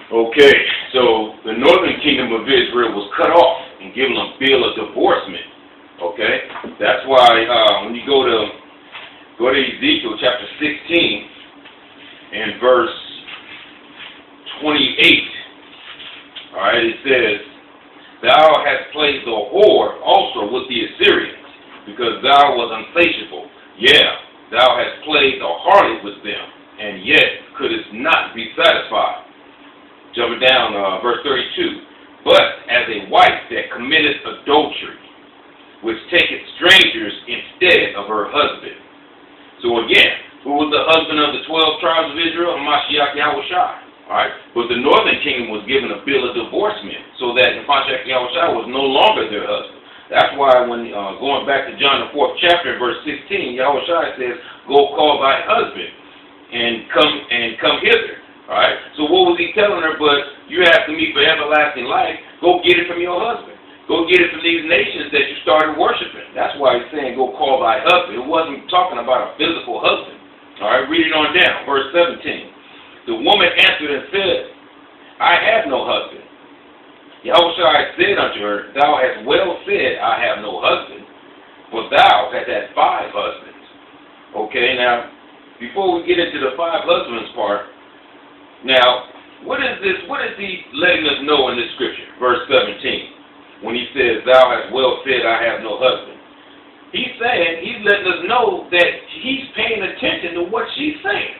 Okay, so the northern kingdom of Israel was cut off and given a bill of divorcement. Okay, that's why when you go to Ezekiel chapter 16 and verse 28, all right, it says, "Thou hast played the whore also with the Assyrians, because thou was unsatiable. Yeah, thou hast played the harlot with them, and yet couldst not be satisfied." Jumping down, verse 32. "But as a wife that committeth adultery, which taketh strangers instead of her husband." So again, who was the husband of the 12 tribes of Israel? Mashiach Yahushai. All right? But the northern kingdom was given a bill of divorcement, so that Mashiach Yahushai was no longer their husband. That's why when going back to John the 4th chapter, verse 16, Yahushai says, "Go call thy husband and come hither." All right. So what was he telling her? But you have to me for everlasting life. Go get it from your husband. Go get it from these nations that you started worshiping. That's why he's saying, "Go call thy husband." It wasn't talking about a physical husband. All right. Read it on down. Verse 17. "The woman answered and said, I have no husband. Yahushua said unto her, Thou hast well said, I have no husband, for thou hast had 5 husbands." Okay, now, before we get into the 5 husbands part, now, what is this? What is he letting us know in this scripture? Verse 17, when he says, "Thou hast well said, I have no husband." He's saying, he's letting us know that he's paying attention to what she's saying.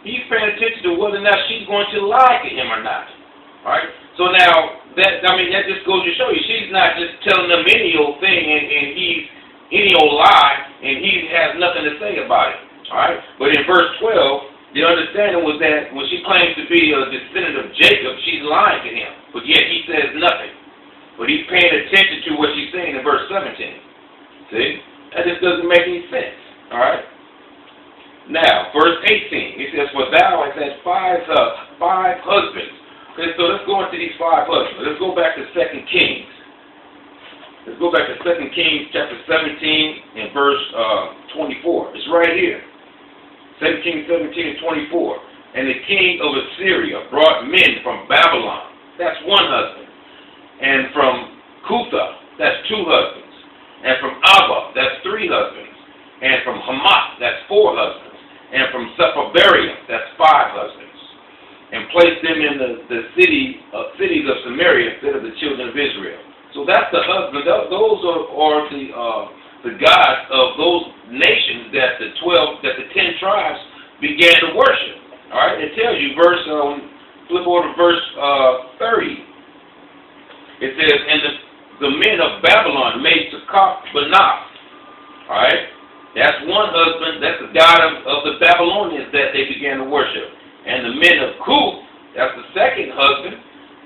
He's paying attention to whether or not she's going to lie to him or not. All right? So now, that just goes to show you, she's not just telling them any old thing and he's any old lie and he has nothing to say about it. All right? But in verse 12, the understanding was that when she claims to be a descendant of Jacob, she's lying to him. But yet he says nothing. But he's paying attention to what she's saying in verse 17. See? That just doesn't make any sense. All right? Now, verse 18, it says, "For thou hast had 5 husbands." Okay, so let's go into these 5 husbands. Let's go back to 2 Kings. Let's go back to 2 Kings chapter 17 and verse 24. It's right here. 2 Kings 17 and 24. "And the king of Assyria brought men from Babylon." That's 1 husband. "And from Cutha," that's 2 husbands. "And from Abba," that's 3 husbands. "And from Hamath," that's 4 husbands. "And from Sepharvaim," that's 5 husbands. "And placed them in the cities of Samaria instead of the children of Israel." So that's the husband. Those are the gods of those nations that the 10 tribes began to worship. All right, it tells you flip over to verse 30. It says, "And the men of Babylon made Succoth Banath." All right, that's 1 husband. That's the god of the Babylonians that they began to worship. "And the men of Cuth," that's the 2nd husband,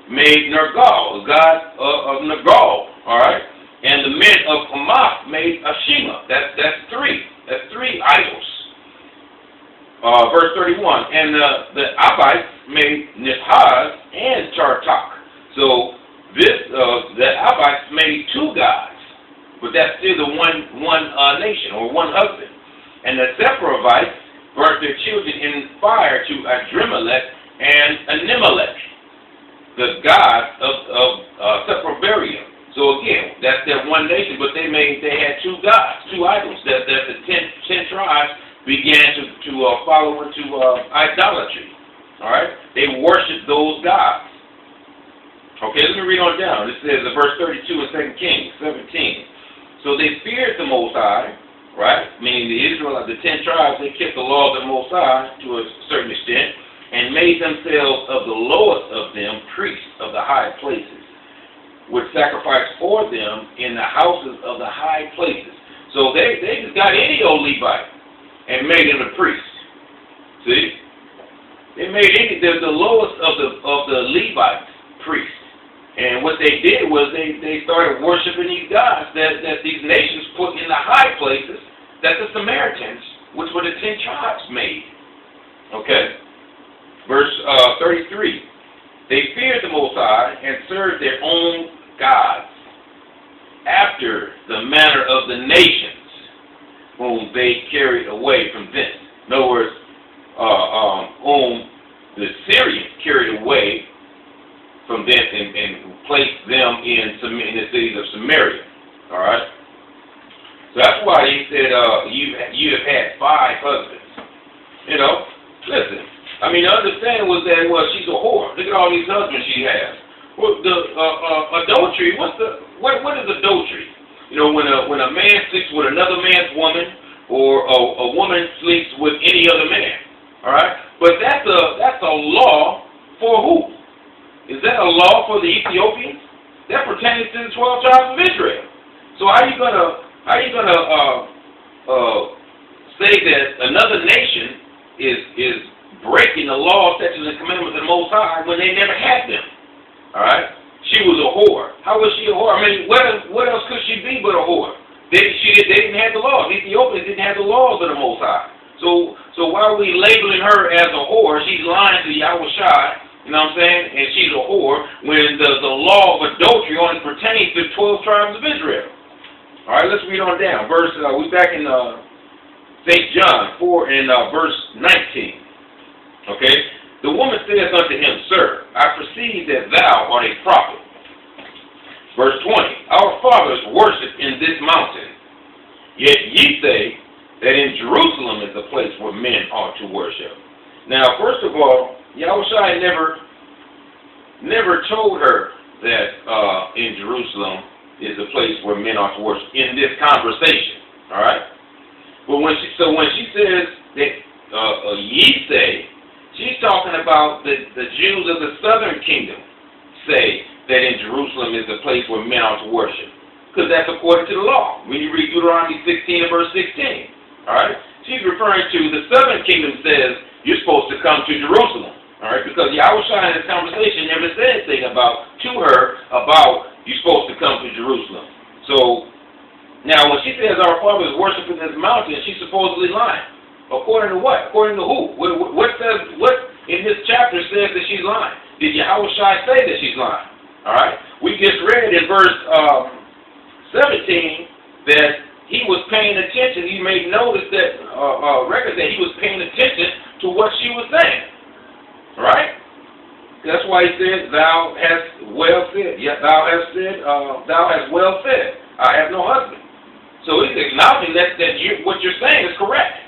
"made Nergal, the god of Nergal." All right, "And the men of Hamath made Ashima." That's 3. That's 3 idols. Verse 31. "And the Abites made Nishaz and Tartak." So the Abites made 2 gods, but that's still the one nation or 1 husband. "And the Sepharvites burnt their children in fire to Adrimelech and Animelech, the gods of Sepharvaim." So again, that's that 1 nation, but they had 2 gods, 2 idols that the 10 tribes began to follow into idolatry. All right, they worshiped those gods. Okay, let me read on down. It says in verse 32 in 2 Kings 17. "So they feared the Most High," right? Meaning the Israelites, the 10 tribes, they kept the law of the Most High to a certain extent, "and made themselves of the lowest of them priests of the high places, which sacrificed for them in the houses of the high places." So they just got any old Levite and made him a priest. See? They made the lowest of the Levites priests. And what they did was they started worshiping these gods that these nations put in the high places that the Samaritans, which were the 10 tribes, made. Okay? Verse 33. "They feared the Most High and served their own gods after the manner of the nations whom they carried away from thence." In other words, whom the Syrians carried away from them and placed them in the cities of Samaria. All right. So that's why he said you have had 5 husbands. You know, listen. I mean, the understanding was that she's a whore. Look at all these husbands she has. Well, the adultery. What is adultery? You know, when a man sleeps with another man's woman, or a woman sleeps with any other man. All right. But that's a law for who? Is that a law for the Ethiopians? That pertains to the 12 tribes of Israel. So how are you gonna say that another nation is breaking the law, statutes, and commandments of the Most High when they never had them? All right. She was a whore. How was she a whore? I mean, what else could she be but a whore? They didn't have the laws. Ethiopians didn't have the laws of the Most High. So why are we labeling her as a whore? She's lying to Yahweh Shai. You know what I'm saying? And she's a whore when the law of adultery only pertains to the 12 tribes of Israel. All right, let's read on down. We back in St. John 4 and verse 19. Okay? The woman says unto him, Sir, I perceive that thou art a prophet. Verse 20. Our fathers worship in this mountain, yet ye say that in Jerusalem is the place where men ought to worship. Now, first of all, Yahushua never told her that in Jerusalem is the place where men ought to worship in this conversation. All right. But when she says that ye say, she's talking about the Jews of the southern kingdom say that in Jerusalem is the place where men ought to worship, because that's according to the law. When you read Deuteronomy 16 and verse 16, all right, she's referring to the southern kingdom says you're supposed to come to Jerusalem. All right, because Yahushua in this conversation never said anything to her about you're supposed to come to Jerusalem. So now when she says our fathers worship in this mountain, she's supposedly lying. According to what? According to who? What in this chapter says that she's lying? Did Yahushua say that she's lying? All right, we just read in verse 17 that he was paying attention. He made notice that record that he was paying attention to what she was saying. All right? That's why he said, thou hast well said. Yeah, thou hast well said. I have no husband. So he's acknowledging that what you're saying is correct.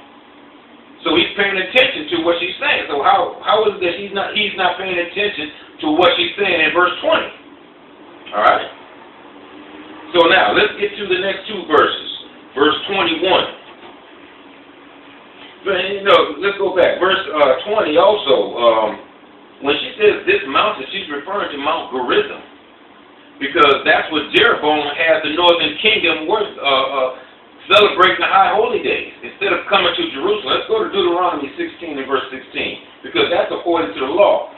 So he's paying attention to what she's saying. So how is it that he's not paying attention to what she's saying in verse 20? All right? So now, let's get to the next 2 verses. Verse 21. But, let's go back. Verse 20 also, when she says this mountain, she's referring to Mount Gerizim, because that's what Jeroboam had the northern kingdom celebrating the high holy days instead of coming to Jerusalem. Let's go to Deuteronomy 16 and verse 16, because that's according to the law.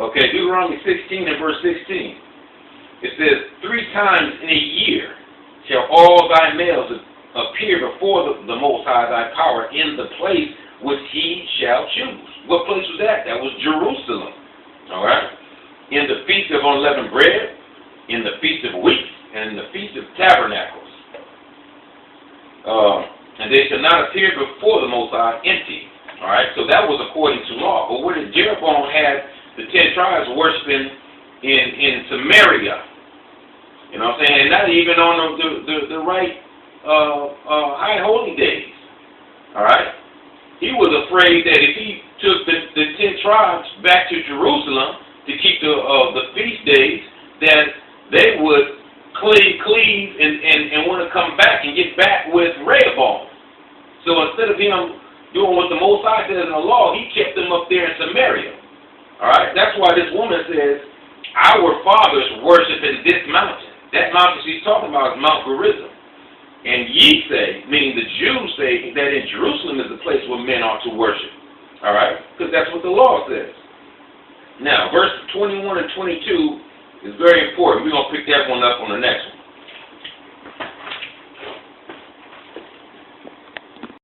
Okay, Deuteronomy 16 and verse 16. It says, 3 times in a year shall all thy males appear before the Most High thy power in the place which he shall choose. What place was that? That was Jerusalem. All right? In the feast of unleavened bread, in the feast of weeks, and in the feast of tabernacles. And they shall not appear before the Most High empty. All right? So that was according to law. But where did Jeroboam had the 10 tribes worshiping in Samaria? You know what I'm saying? And not even on the right high holy days. All right? He was afraid that if he took the 10 tribes back to Jerusalem to keep the feast days, that they would cleave and want to come back and get back with Rehoboam. So instead of him doing what the Most High says in the law, he kept them up there in Samaria. All right? That's why this woman says, our fathers worship in this mountain. That mountain she's talking about is Mount Gerizim. And ye say, meaning the Jews say, that in Jerusalem is the place where men ought to worship. All right? Because that's what the law says. Now, verse 21 and 22 is very important. We're going to pick that one up on the next one.